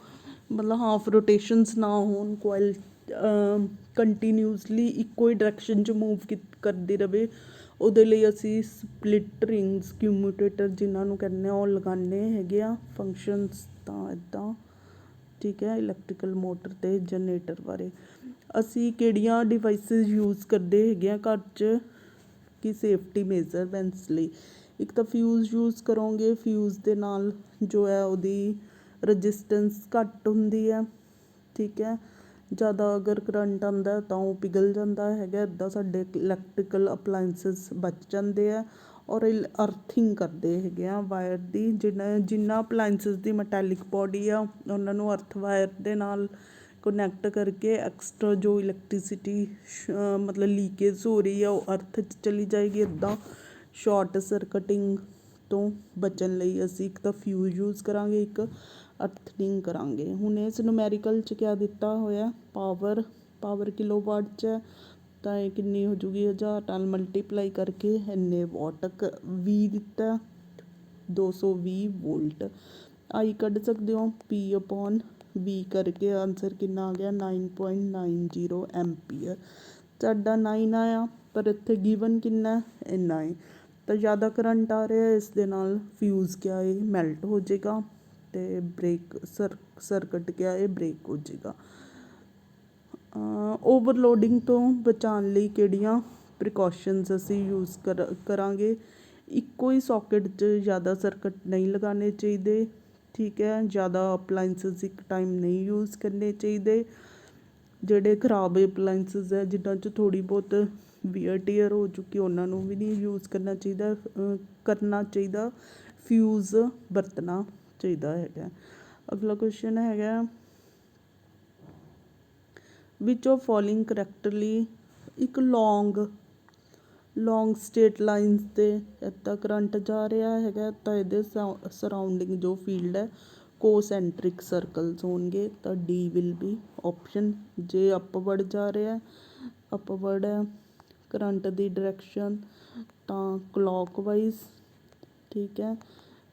ਮਤਲਬ ਹਾਫ ਰੋਟੇਸ਼ਨਸ ਨਾ ਹੋਣ, ਕੋਇਲ ਕੰਟੀਨਿਊਸਲੀ ਇੱਕੋ ਹੀ ਡਾਇਰੈਕਸ਼ਨ 'ਚ ਮੂਵ ਕਰਦੀ ਰਹੇ, ਉਹਦੇ ਲਈ ਅਸੀਂ ਸਪਲਿਟ ਰਿੰਗਸ ਕਮਿਊਟੇਟਰ ਜਿਨ੍ਹਾਂ ਨੂੰ ਕਹਿੰਦੇ ਆ ਉਹ ਲਗਾਉਂਦੇ ਹੈਗੇ ਆ ਫੰਕਸ਼ਨਸ। ਤਾਂ ਇੱਦਾਂ, ਠੀਕ ਹੈ। ਇਲੈਕਟ੍ਰੀਕਲ ਮੋਟਰ ਅਤੇ ਜਨਰੇਟਰ ਬਾਰੇ ਅਸੀਂ ਕਿਹੜੀਆਂ ਡਿਵਾਈਸਿਸ ਯੂਜ਼ ਕਰਦੇ ਹੈਗੇ ਆ ਘਰ 'ਚ ਕਿ ਸੇਫਟੀ ਮੇਜਰਮੈਂਟਸ ਲਈ? ਇੱਕ ਤਾਂ ਫਿਊਜ਼ ਯੂਜ਼ ਕਰੋਗੇ, ਫਿਊਜ਼ ਦੇ ਨਾਲ ਜੋ ਹੈ ਉਹਦੀ ਰਜਿਸਟੈਂਸ ਘੱਟ ਹੁੰਦੀ ਹੈ, ਠੀਕ ਹੈ। ਜ਼ਿਆਦਾ ਅਗਰ ਕਰੰਟ ਆਉਂਦਾ ਤਾਂ ਉਹ ਪਿਘਲ ਜਾਂਦਾ ਹੈਗਾ। ਇੱਦਾਂ ਸਾਡੇ ਇਲੈਕਟ੍ਰੀਕਲ ਅਪਲਾਇੰਸਿਸ ਬਚ ਜਾਂਦੇ ਆ। ਔਰ ਅਰਥਿੰਗ ਕਰਦੇ ਹੈਗੇ ਆ ਵਾਇਰ ਦੀ। ਜਿਨ੍ਹਾਂ ਅਪਲਾਇੰਸਿਸ ਦੀ ਮੈਟੈਲਿਕ ਬੋਡੀ ਆ ਉਹਨਾਂ ਨੂੰ ਅਰਥ ਵਾਇਰ ਦੇ ਨਾਲ ਕਨੈਕਟ ਕਰਕੇ ਐਕਸਟਰਾ ਜੋ ਇਲੈਕਟ੍ਰੀਸਿਟੀ ਮਤਲਬ ਲੀਕੇਜ ਹੋ ਰਹੀ ਆ ਉਹ ਅਰਥ 'ਚ ਚਲੀ ਜਾਏਗੀ। ਇੱਦਾਂ ਸ਼ਾਰਟ ਸਰਕਟਿੰਗ ਤੋਂ ਬਚਣ ਲਈ ਅਸੀਂ ਇੱਕ ਤਾਂ ਫਿਊਜ਼ ਯੂਜ਼ ਕਰਾਂਗੇ, ਇੱਕ ਅਰਥਿੰਗ ਕਰਾਂਗੇ। ਹੁਣ ਇਸ ਨੂਮੈਰੀਕਲ 'ਚ ਕਿਆ ਦਿੱਤਾ ਹੋਇਆ? ਪਾਵਰ ਕਿਲੋਵਾਟ 'ਚ ਹੈ, ਤਾਂ ਇਹ ਕਿੰਨੀ ਹੋ ਜੂਗੀ 1000 ਨਾਲ ਮਲਟੀਪਲਾਈ ਕਰਕੇ ਇੰਨੇ ਵਾਟ V ਦਿੱਤਾ, 220 ਵੋਲਟ। I ਕੱਢ ਸਕਦੇ ਹੋ P/V ਕਰਕੇ, ਆਨਸਰ ਕਿੰਨਾ ਆ ਗਿਆ 9.90 ਐਂਪੀਅਰ। ਸਾਡਾ 9 ਆਇਆ, ਪਰ ਇੱਥੇ ਗਿਵਨ ਕਿੰਨਾ ਇੰਨਾ ਹੈ। ਤਾਂ ਜ਼ਿਆਦਾ ਕਰੰਟ ਆ ਰਿਹਾ, ਇਸ ਦੇ ਨਾਲ ਫਿਊਜ਼ ਕਿਆ ਹੈ ਮੈਲਟ ਹੋ ਜਾਏਗਾ, ਅਤੇ ਬ੍ਰੇਕ ਸਰਕਟ ਕਿਆ ਹੈ ਬ੍ਰੇਕ ਹੋ ਜਾਏਗਾ। ਓਵਰਲੋਡਿੰਗ ਤੋਂ ਬਚਾਉਣ ਲਈ ਕਿਹੜੀਆਂ ਪ੍ਰੀਕੋਸ਼ਨਸ ਅਸੀਂ ਯੂਜ਼ ਕਰਾਂਗੇ। ਇੱਕੋ ਹੀ ਸੋਕਟ 'ਚ ਜ਼ਿਆਦਾ ਸਰਕਟ ਨਹੀਂ ਲਗਾਉਣੇ ਚਾਹੀਦੇ, ਠੀਕ ਹੈ। ਜ਼ਿਆਦਾ ਅਪਲਾਈੰਸਿਸ ਇੱਕ ਟਾਈਮ ਨਹੀਂ ਯੂਜ਼ ਕਰਨੇ ਚਾਹੀਦੇ। ਜਿਹੜੇ ਖਰਾਬ ਅਪਲਾਈੰਸਿਸ ਹੈ, ਜਿਨ੍ਹਾਂ 'ਚ ਥੋੜ੍ਹੀ ਬਹੁਤ ਵੀਅਰ ਟੀਅਰ ਹੋ ਚੁੱਕੀ, ਉਹਨਾਂ ਨੂੰ ਵੀ ਨਹੀਂ ਯੂਜ਼ ਕਰਨਾ ਚਾਹੀਦਾ। ਫਿਊਜ਼ ਵਰਤਣਾ ਚਾਹੀਦਾ ਹੈਗਾ। ਅਗਲਾ ਕੁਐਸਚਨ ਹੈਗਾ, ਵਿਚ ਆਫ ਫੋਲੋਇੰਗ ਕਰੈਕਟਰਲੀ, ਇੱਕ ਲੌਂਗ ਸਟੇਟ ਲਾਈਨਸ 'ਤੇ ਇੱਦਾਂ ਕਰੰਟ ਜਾ ਰਿਹਾ ਹੈਗਾ, ਤਾਂ ਇਹਦੇ ਸਰਾਊਂਡਿੰਗ ਜੋ ਫੀਲਡ ਹੈ ਕੋਸੈਂਟਰਿਕ ਸਰਕਲਸ ਹੋਣਗੇ, ਤਾਂ ਡੀ ਵਿਲ ਬੀ ਆਪਸ਼ਨ। ਜੇ ਅਪਵਰਡ ਜਾ ਰਿਹਾ, ਅਪਵਰਡ ਹੈ ਕਰੰਟ ਦੀ ਡਾਇਰੈਕਸ਼ਨ, ਤਾਂ ਕਲੌਕਵਾਈਜ਼, ਠੀਕ ਹੈ।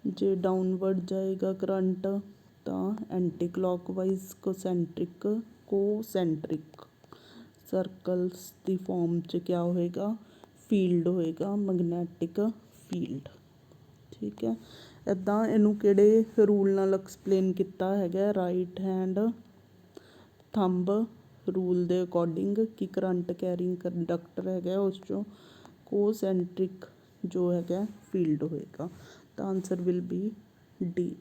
ਜੇ ਡਾਊਨਵਰਡ ਜਾਏਗਾ ਕਰੰਟ, ਤਾਂ ਐਂਟੀ ਕਲੌਕਵਾਈਜ਼। ਕੋਸੈਂਟਰਿਕ ਸਰਕਲਸ ਦੀ ਫਾਰਮ 'ਚ ਕਿਆ ਹੋਏਗਾ ਫੀਲਡ ਹੋਏਗਾ, ਮੈਗਨੈਟਿਕ ਫੀਲਡ, ਠੀਕ ਹੈ। ਇੱਦਾਂ ਇਹਨੂੰ ਕਿਹੜੇ ਰੂਲ ਨਾਲ ਐਕਸਪਲੇਨ ਕੀਤਾ ਹੈਗਾ, ਰਾਈਟ ਹੈਂਡ ਥੰਬ ਰੂਲ ਦੇ ਅਕੋਰਡਿੰਗ, ਕਿ ਕਰੰਟ ਕੈਰਿੰਗ ਕੰਡਕਟਰ ਹੈਗਾ ਉਸ 'ਚੋਂ ਕੋਸੈਂਟਰਿਕ ਜੋ ਹੈਗਾ ਫੀਲਡ ਹੋਏਗਾ। ਤਾਂ answer will be D.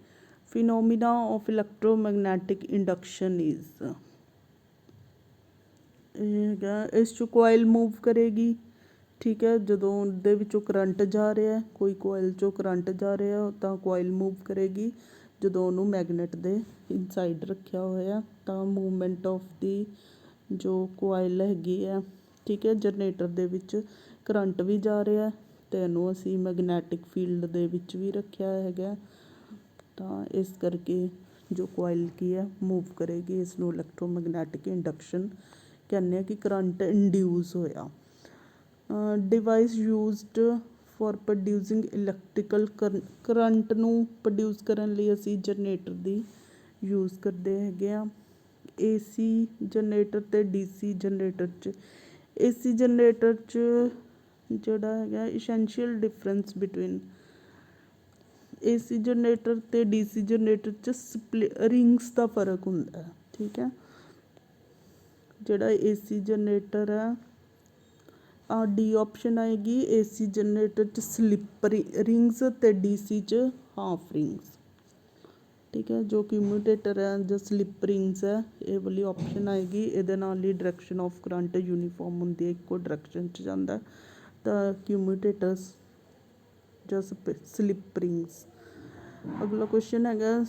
Phenomena of electromagnetic induction is, ਇਹ ਹੈਗਾ ਇਸ 'ਚੋਂ ਕੋਇਲ ਮੂਵ ਕਰੇਗੀ, ਠੀਕ ਹੈ। ਜਦੋਂ ਉਹਦੇ ਵਿੱਚੋਂ ਕਰੰਟ ਜਾ ਰਿਹਾ, ਕੋਈ ਕੋਇਲ 'ਚੋਂ ਕਰੰਟ ਜਾ ਰਿਹਾ, ਤਾਂ ਕੋਇਲ ਮੂਵ ਕਰੇਗੀ। ਜਦੋਂ ਉਹਨੂੰ ਮੈਗਨੇਟ ਦੇ ਇਨਸਾਈਡ ਰੱਖਿਆ ਹੋਇਆ, ਤਾਂ ਮੂਵਮੈਂਟ ਆਫ ਦੀ ਜੋ ਕੋਇਲ ਹੈਗੀ ਹੈ, ਠੀਕ ਹੈ। ਜਨਰੇਟਰ ਦੇ ਵਿੱਚ ਕਰੰਟ ਵੀ ਜਾ ਰਿਹਾ, ਅਤੇ ਇਹਨੂੰ ਅਸੀਂ ਮੈਗਨੈਟਿਕ ਫੀਲਡ ਦੇ ਵਿੱਚ ਵੀ ਰੱਖਿਆ ਹੈਗਾ, ਤਾਂ ਇਸ ਕਰਕੇ ਜੋ ਕੋਇਲ ਕੀ ਹੈ ਮੂਵ ਕਰੇਗੀ। ਇਸ ਨੂੰ ਇਲੈਕਟ੍ਰੋਮੈਗਨੈਟਿਕ ਇੰਡਕਸ਼ਨ ਕਹਿੰਦੇ ਆ, ਕਿ ਕਰੰਟ ਇੰਡਿਊਸ ਹੋਇਆ। Device used for producing electrical current ਨੂੰ ਪ੍ਰੋਡਿਊਸ ਕਰਨ ਲਈ ਅਸੀਂ ਜਨਰੇਟਰ ਦੀ ਯੂਜ਼ ਕਰਦੇ ਹੈਗੇ ਆ। AC ਜਨਰੇਟਰ ਅਤੇ DC ਜਨਰੇਟਰ 'ਚ, AC ਜਨਰੇਟਰ 'ਚ ਜਿਹੜਾ ਹੈਗਾ essential difference between AC generator ਅਤੇ DC ਜਨਰੇਟਰ 'ਚ ਰਿੰਗਸ ਦਾ ਫਰਕ ਹੁੰਦਾ ਹੈ, ਠੀਕ ਹੈ। ਜਿਹੜਾ AC ਜਨਰੇਟਰ ਹੈ, ਡੀ ਆਪਸ਼ਨ ਆਏਗੀ। AC ਜਨਰੇਟਰ 'ਚ ਸਲਿੱਪ ਰਿੰਗਸ ਅਤੇ DC 'ਚ ਹਾਫ ਰਿੰਗਸ, ਠੀਕ ਹੈ। ਜੋ ਕਮਿਊਟੇਟਰ ਹੈ ਜਾਂ ਸਲਿੱਪ ਰਿੰਗਸ ਹੈ, ਇਹ ਵਾਲੀ ਆਪਸ਼ਨ ਆਏਗੀ। ਇਹਦੇ ਨਾਲ ਹੀ ਡਾਇਰੈਕਸ਼ਨ ਆਫ ਕਰੰਟ ਯੂਨੀਫਾਰਮ ਹੁੰਦੀ ਹੈ, ਇੱਕੋ ਡਾਇਰੈਕਸ਼ਨ 'ਚ ਜਾਂਦਾ। ਤਾਂ ਕਮਿਊਟੇਟਰਸ ਜਾਂ ਸਲਿੱਪ ਰਿੰਗਸ। ਅਗਲਾ ਕੁਐਸਚਨ ਹੈਗਾ,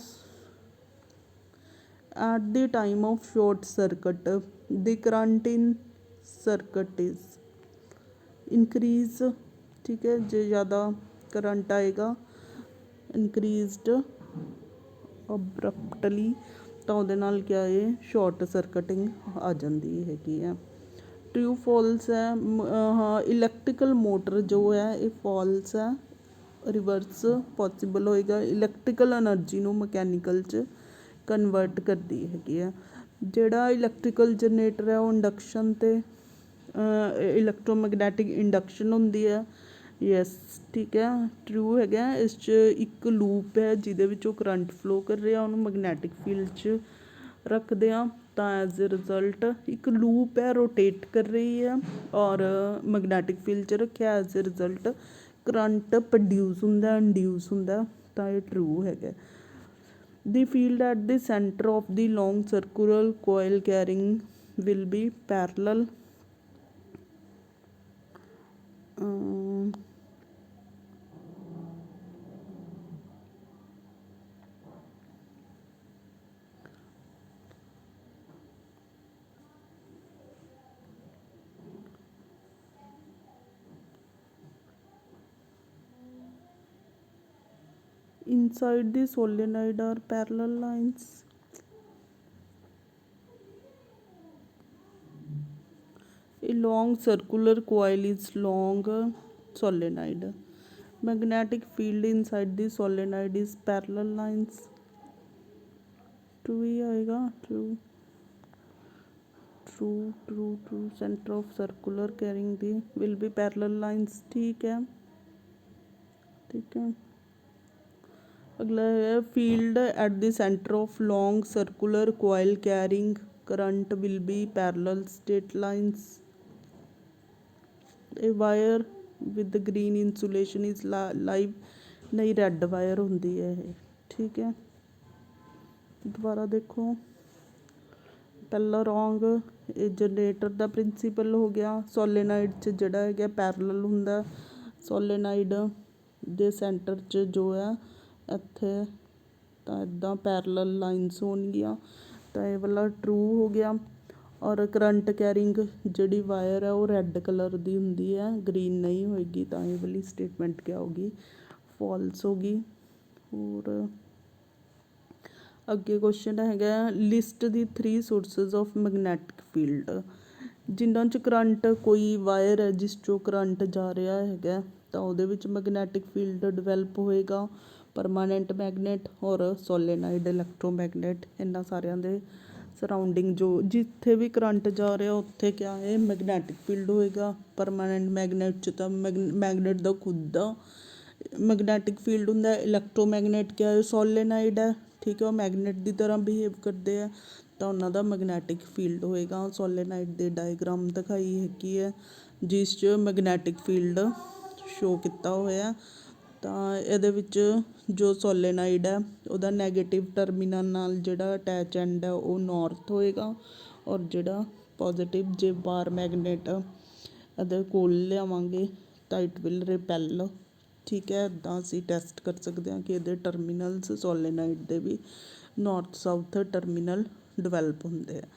at the time of short circuit ਦੀ current in circuit is increase, ਠੀਕ ਹੈ। ਜੇ ਜ਼ਿਆਦਾ ਕਰੰਟ ਆਏਗਾ ਇਨਕਰੀਜ਼ਡ ਅਬਰਪਟਲੀ, ਤਾਂ ਉਹਦੇ ਨਾਲ ਕਿਆ ਹੈ ਸ਼ੋਰਟ ਸਰਕਟਿੰਗ ਆ ਜਾਂਦੀ ਹੈਗੀ ਹੈ। ਟਰੂ ਫਾਲਸ ਹੈ, ਹਾਂ ਇਲੈਕਟ੍ਰੀਕਲ ਮੋਟਰ ਜੋ ਹੈ ਇਹ ਫਾਲਸ ਹੈ, ਰਿਵਰਸ ਪੋਸੀਬਲ ਹੋਏਗਾ। ਇਲੈਕਟ੍ਰੀਕਲ ਐਨਰਜੀ ਨੂੰ ਮਕੈਨੀਕਲ 'ਚ ਕਨਵਰਟ ਕਰਦੀ ਹੈਗੀ ਹੈ। ਜਿਹੜਾ ਇਲੈਕਟ੍ਰੀਕਲ ਜਨਰੇਟਰ ਹੈ ਉਹ ਇੰਡਕਸ਼ਨ 'ਤੇ ਇਲੈਕਟ੍ਰੋਮੈਗਨੈਟਿਕ ਇੰਡਕਸ਼ਨ ਹੁੰਦੀ ਹੈ, ਯੈਸ, ਠੀਕ ਹੈ। ਟਰੂ ਹੈਗਾ। ਇਸ 'ਚ ਇੱਕ ਲੂਪ ਹੈ ਜਿਹਦੇ ਵਿੱਚੋਂ ਕਰੰਟ ਫਲੋ ਕਰ ਰਿਹਾ, ਉਹਨੂੰ ਮੈਗਨੈਟਿਕ ਫੀਲਡ 'ਚ ਰੱਖਦੇ ਹਾਂ, ਤਾਂ ਐਜ਼ ਅ ਰਿਜ਼ਲਟ ਇੱਕ ਲੂਪ ਹੈ ਰੋਟੇਟ ਕਰ ਰਹੀ ਹੈ, ਔਰ ਮੈਗਨੈਟਿਕ ਫੀਲਡ 'ਚ ਰੱਖਿਆ, as a result current produce ਹੁੰਦਾ, ਇੰਡਿਊਸ ਹੁੰਦਾ, ਤਾਂ ਇਹ ਟਰੂ ਹੈਗਾ। The field at the center of the long circular coil carrying will be parallel. Inside the solenoid are parallel lines. A long circular coil is long solenoid. Magnetic field inside the solenoid is parallel lines. True ही आएगा, true true centre of circular carrying the will be parallel lines. ठीक है। अगला है field at the centre of long circular coil carrying current will be parallel straight lines. A wire with green insulation is live, नहीं red wire होंदी है ये। ठीक है। दोबारा देखो, पहला रॉन्ग जनरेटर का प्रिंसीपल हो गया। सोलेनाइड च जिहड़ा है पैरेलल हुंदा, सोलेनाइड दे सेंटर च जो है इत्थे तो इदां पैरेलल लाइनस होणगियां, तो ये वाला ट्रू हो गया। और करंट कैरिंग जिहड़ी वायर है वो रेड कलर दी हुंदी है, ग्रीन नहीं होएगी, तो ये वाली स्टेटमेंट क्या होगी, फॉल्स होगी। और अगे क्वेश्चन हैगा list the 3 sources of magnetic field, जिन्हां च करंट कोई वायर है जिस चों करंट जा रहा हैगा तो उहदे विच मैगनैटिक फील्ड डिवेलप होएगा। परमानेंट मैगनेट और सोलेनाइड इलैक्ट्रोमैगनेट, इन्हां सारियां दे सराउंडिंग जो जिथे भी करंट जा रहा उत्थे क्या है मैगनैटिक फील्ड होएगा। परमानेंट मैगनेट च तो मैगनेट दा खुद दा मैगनैटिक फील्ड हुंदा है। इलैक्ट्रोमैगनेट क्या है, सोलेनाइड है। ठीक है, वो मैगनेट की तरह बिहेव करते हैं तो उन्हों का मैगनैटिक फील्ड होएगा। सोलेनाइड दे डायग्राम दिखाई हैगी है जिस च मैगनैटिक फील्ड शो किया होया। तो ये जो सोलेनाइड है वह नैगेटिव टर्मिनल नाल जिहड़ा अटैच एंड है वो नॉर्थ होएगा, और जिहड़ा पॉजिटिव जे बार मैगनेट ये कोल लियावांगे तो इट विल रिपैल। ठीक है, इदां असीं टैसट कर सकते हैं कि ये टर्मिनल्स सोलेनाइड दे भी नॉर्थ साउथ टर्मिनल डिवेलप होंदे हैं।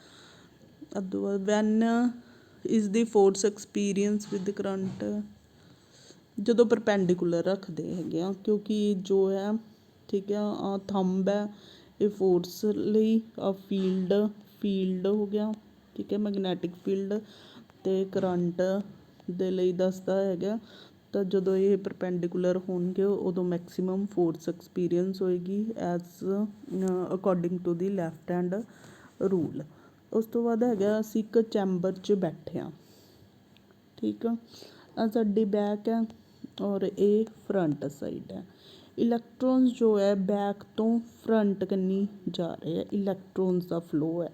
अदों बाद van is the force experience with current, जो परपेंडिकुलर रखते हैं क्योंकि जो है ठीक है थंब है ये फोर्स लई, फील्ड हो गया। ठीक है, मैगनैटिक फील्ड तो करंट दे लई दसदा है। तो जो ये परपेंडिकुलर होणगे उदों मैक्सीमम फोर्स एक्सपीरियंस होएगी as according to the left hand rule. उस तो बाद है असीं एक चैंबर च बैठे हाँ। ठीक है, आ साडी बैक है और ये फ्रंट साइड है। इलैक्ट्रॉन्स जो है बैक तो फ्रंट कन्नी जा रहे हैं, इलैक्ट्रॉन्स का फ्लो है।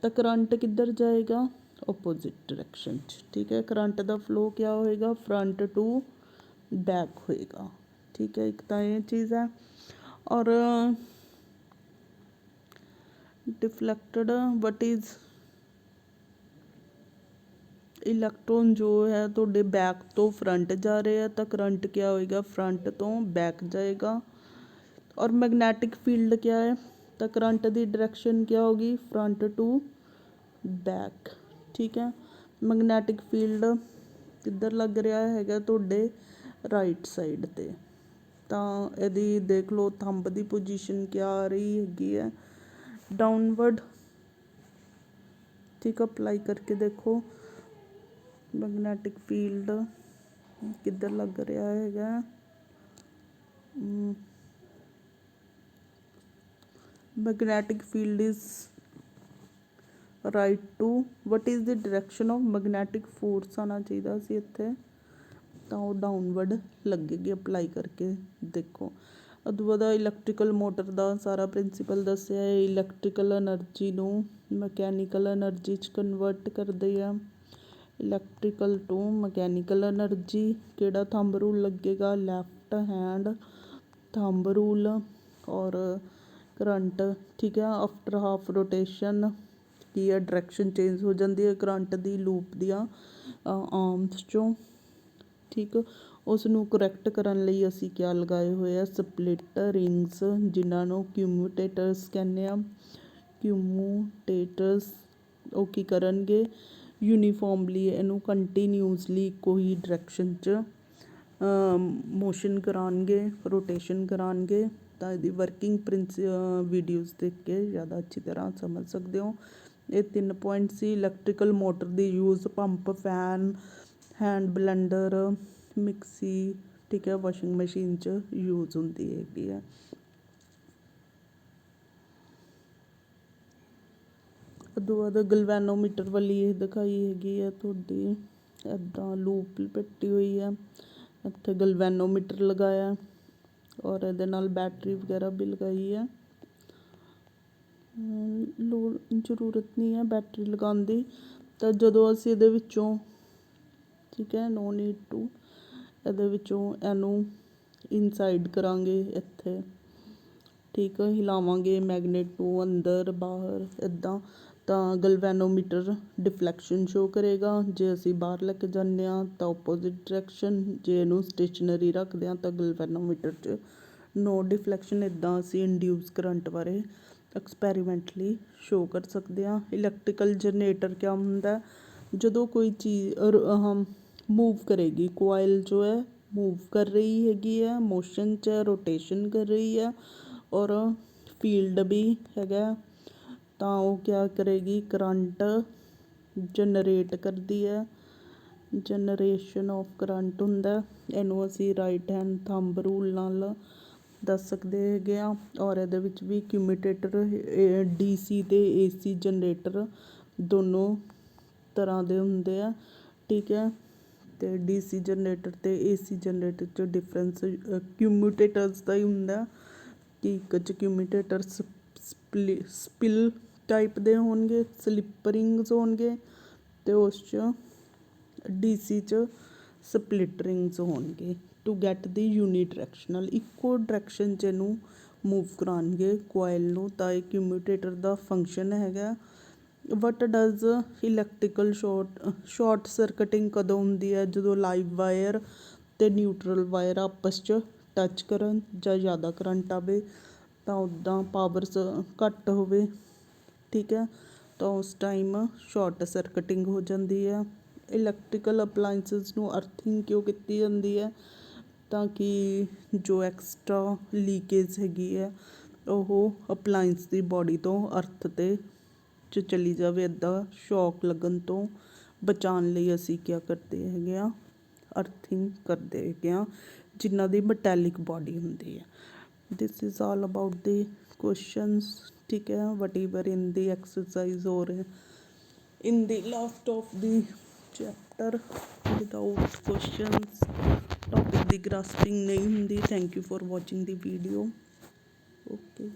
तो करंट किधर जाएगा, ओपोजिट डायरैक्शन। ठीक है, करंट का फ्लो क्या होएगा, फ्रंट टू बैक होएगा। ठीक है, एक तो ये चीज़ है। और डिफ्लैक्टेड वट इज़ इलैक्ट्रॉन जो है तो बैक तो फ्रंट जा रहे हैं तो करंट क्या होएगा, फ्रंट तो बैक जाएगा। और मैगनैटिक फील्ड क्या है, तो करंट की डायरैक्शन क्या होगी, फ्रंट टू बैक। ठीक है, मैगनैटिक फील्ड किधर लग रहा है तुहाडे राइट साइड ते, तो यदि देख लो थंब की पोजीशन क्या आ रही हैगी है, डाउनवर्ड। ठीक, अप्लाई करके देखो मैगनैटिक फील्ड किधर लग रहा है। Magnetic field is right to what is the direction of magnetic force आना चाहिए सी इत्थे, तो वो डाउनवर्ड लगेगी। अप्लाई करके देखो। उदों बाद इलैक्ट्रिकल मोटर का सारा प्रिंसीपल दस्सिया है। इलैक्ट्रिकल एनर्जी नूं मैकेनिकल एनर्जी च कन्वर्ट करदे आ। इलैक्ट्रिकल टू मैकेनिकल एनर्जी केड़ा थंब रूल लगेगा, लैफ्ट हैंड थंब रूल। और करंट ठीक है आफ्टर हाफ रोटेशन की है डायरैक्शन चेंज हो जाती है करंट की लूप दियाँ आर्म्स चों। ठीक, उसनूं करैक्ट करन लई असीं क्या लगाए हुए आ, स्प्लिट रिंग्स जिन्हों क्यूमूटेटर्स कहने आ। क्यूमूटेटर्स वो की करनगे, यूनीफॉर्मली इनू कंटीन्यूसली इक्को ही डायरैक्शन च मोशन करानगे, रोटेशन करानगे। तो इसकी वर्किंग वीडियोज़ देख के ज़्यादा अच्छी तरह समझ सकते हो। ये 3 पॉइंट सी इलैक्ट्रिकल मोटर की use pump, fan, hand blender, mixie, ठीक है, वाशिंग मशीन च यूज़ होंदी है। ਉਦੋਂ ਬਾਅਦ ਗਲਵੈਨੋਮੀਟਰ ਵਾਲੀ ਇਹ ਦਿਖਾਈ ਹੈਗੀ ਹੈ ਤੁਹਾਡੀ, ਇੱਦਾਂ ਲੂਪ ਲਪੇਟੀ ਹੋਈ ਹੈ, ਇੱਥੇ ਗਲਵੈਨੋਮੀਟਰ ਲਗਾਇਆ ਔਰ ਇਹਦੇ ਨਾਲ ਬੈਟਰੀ ਵਗੈਰਾ ਵੀ ਲਗਾਈ ਹੈ। ਲੋੜ ਜ਼ਰੂਰਤ ਨਹੀਂ ਹੈ ਬੈਟਰੀ ਲਗਾਉਣ ਦੀ। ਤਾਂ ਜਦੋਂ ਅਸੀਂ ਇਹਦੇ ਵਿੱਚੋਂ, ਠੀਕ ਹੈ, ਨੋ ਨੀਡ ਟੂ, ਇਹਦੇ ਵਿੱਚੋਂ ਇਹਨੂੰ ਇਨਸਾਈਡ ਕਰਾਂਗੇ ਇੱਥੇ, ਠੀਕ ਹੈ, ਹਿਲਾਵਾਂਗੇ ਮੈਗਨੇਟ ਨੂੰ ਅੰਦਰ ਬਾਹਰ ਇੱਦਾਂ, ਤਾਂ ਗਲਵੈਨੋਮੀਟਰ ਡਿਫਲੈਕਸ਼ਨ ਸ਼ੋ ਕਰੇਗਾ। ਜੇ ਅਸੀਂ ਬਾਹਰ ਲੈ ਕੇ ਜਾਂਦੇ ਹਾਂ ਤਾਂ ਓਪੋਜ਼ਿਟ ਡਾਇਰੈਕਸ਼ਨ, ਜੇ ਇਹਨੂੰ ਸਟੇਸ਼ਨਰੀ ਰੱਖਦੇ ਹਾਂ ਤਾਂ ਗਲਵੈਨੋਮੀਟਰ 'ਚ ਨੋ ਡਿਫਲੈਕਸ਼ਨ। ਇੱਦਾਂ ਅਸੀਂ ਇੰਡਿਊਸ ਕਰੰਟ ਬਾਰੇ ਐਕਸਪੈਰੀਮੈਂਟਲੀ ਸ਼ੋ ਕਰ ਸਕਦੇ ਹਾਂ। ਇਲੈਕਟ੍ਰੀਕਲ ਜਨਰੇਟਰ ਕਿਆ ਹੁੰਦਾ, ਜਦੋਂ ਕੋਈ ਚੀਜ਼ ਮੂਵ ਕਰੇਗੀ, ਕੋਇਲ ਜੋ ਹੈ ਮੂਵ ਕਰ ਰਹੀ ਹੈਗੀ ਹੈ, ਮੋਸ਼ਨ 'ਚ ਰੋਟੇਸ਼ਨ ਕਰ ਰਹੀ ਹੈ ਔਰ ਫੀਲਡ ਵੀ ਹੈਗਾ, ਤਾਂ ਉਹ ਕਿਆ ਕਰੇਗੀ, ਕਰੰਟ ਜਨਰੇਟ ਕਰਦੀ ਹੈ। ਜਨਰੇਸ਼ਨ ਆਫ ਕਰੰਟ ਹੁੰਦਾ, ਇਹਨੂੰ ਅਸੀਂ ਰਾਈਟ ਹੈਂਡ ਥੰਬ ਰੂਲ ਨਾਲ ਦੱਸ ਸਕਦੇ ਹੈਗੇ ਆ। ਔਰ ਇਹਦੇ ਵਿੱਚ ਵੀ ਕਮਿਊਟੇਟਰ DC ਅਤੇ AC ਜਨਰੇਟਰ ਦੋਨੋਂ ਤਰ੍ਹਾਂ ਦੇ ਹੁੰਦੇ ਆ, ਠੀਕ ਹੈ। ਅਤੇ DC ਜਨਰੇਟਰ ਅਤੇ AC ਜਨਰੇਟਰ 'ਚ ਡਿਫਰੈਂਸ ਕਮਿਊਟੇਟਰਸ ਦਾ ਹੀ ਹੁੰਦਾ ਕਿ ਇੱਕ 'ਚ ਕਮਿਊਟੇਟਰ ਸਪਿਲ ਟਾਈਪ ਦੇ ਹੋਣਗੇ, ਸਲਿਪ ਰਿੰਗਸ ਹੋਣਗੇ, ਅਤੇ ਉਸ 'ਚ DC 'ਚ ਸਪਲਿਟ ਰਿੰਗਸ ਹੋਣਗੇ। ਟੂ ਗੈਟ ਦੀ ਯੂਨੀਡਾਇਰੈਕਸ਼ਨਲ, ਇੱਕੋ ਡਾਇਰੈਕਸ਼ਨ 'ਚ ਇਹਨੂੰ ਮੂਵ ਕਰਾਉਣਗੇ ਕੋਇਲ ਨੂੰ, ਤਾਂ ਇਹ ਕਮਿਊਟੇਟਰ ਦਾ ਫੰਕਸ਼ਨ ਹੈਗਾ। ਵਟ ਡਜ਼ ਇਲੈਕਟ੍ਰੀਕਲ ਸ਼ਾਰਟ ਸਰਕਟਿੰਗ ਕਦੋਂ ਹੁੰਦੀ ਹੈ, ਜਦੋਂ ਲਾਈਵ ਵਾਇਰ ਅਤੇ ਨਿਊਟਰਲ ਵਾਇਰ ਆਪਸ 'ਚ ਟੱਚ ਕਰਨ ਜਾਂ ਜ਼ਿਆਦਾ ਕਰੰਟ ਆਵੇ, ਤਾਂ ਉੱਦਾਂ ਪਾਵਰ ਘੱਟ ਹੋਵੇ, ਠੀਕ ਹੈ, ਤਾਂ ਉਸ ਟਾਈਮ ਸ਼ਾਰਟ ਸਰਕਟਿੰਗ ਹੋ ਜਾਂਦੀ ਹੈ। ਇਲੈਕਟ੍ਰੀਕਲ ਅਪਲਾਇੰਸਿਸ ਨੂੰ ਅਰਥਿੰਗ ਕਿਉਂ ਕੀਤੀ ਜਾਂਦੀ ਹੈ, ਤਾਂ ਕਿ ਜੋ ਐਕਸਟਰਾ ਲੀਕੇਜ ਹੈਗੀ ਹੈ ਉਹ ਅਪਲਾਇੰਸ ਦੀ ਬੋਡੀ ਤੋਂ ਅਰਥ 'ਤੇ 'ਚ ਚਲੀ ਜਾਵੇ, ਇੱਦਾਂ ਸ਼ੌਕ ਲੱਗਣ ਤੋਂ ਬਚਾਉਣ ਲਈ ਅਸੀਂ ਕਿਆ ਕਰਦੇ ਹੈਗੇ ਆ, ਅਰਥਿੰਗ ਕਰਦੇ ਹੈਗੇ ਆ, ਜਿਨ੍ਹਾਂ ਦੀ ਮੈਟੈਲਿਕ ਬੋਡੀ ਹੁੰਦੀ ਹੈ। This is all about the questions, ਠੀਕ ਹੈ, ਵਟ ਈਵਰ ਇਨ ਦੀ ਐਕਸਰਸਾਈਜ਼ ਔਰ ਇਨ ਦੀ last of the chapter without questions topic ਦੀ ਗ੍ਰਾਸਪਿੰਗ ਨਹੀਂ ਹੁੰਦੀ। Thank you for watching the video. Okay.